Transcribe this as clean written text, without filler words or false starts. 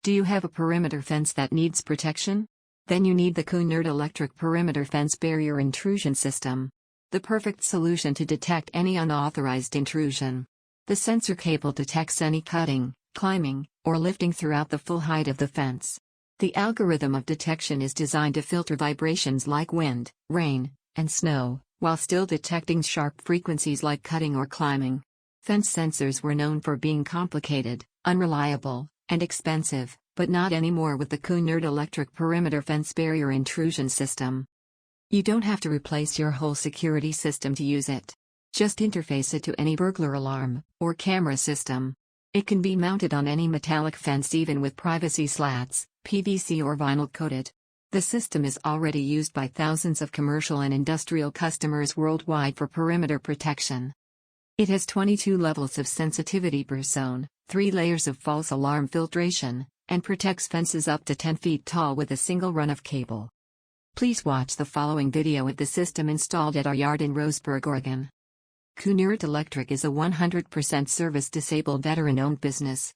Do you have a perimeter fence that needs protection? Then you need the Kunert electric perimeter fence barrier intrusion system. The perfect solution to detect any unauthorized intrusion. The sensor cable detects any cutting, climbing, or lifting throughout the full height of the fence. The algorithm of detection is designed to filter vibrations like wind, rain, and snow, while still detecting sharp frequencies like cutting or climbing. Fence sensors were known for being complicated, unreliable, and expensive, but not anymore with the Kunert electric perimeter fence barrier intrusion system. You don't have to replace your whole security system to use it. Just interface it to any burglar alarm or camera system. It can be mounted on any metallic fence, even with privacy slats, PVC or vinyl coated. The system is already used by thousands of commercial and industrial customers worldwide for perimeter protection. It has 22 levels of sensitivity per zone, 3 layers of false alarm filtration, and protects fences up to 10 feet tall with a single run of cable. Please watch the following video with the system installed at our yard in Roseburg, Oregon. Kunert Electric is a 100% service-disabled veteran-owned business.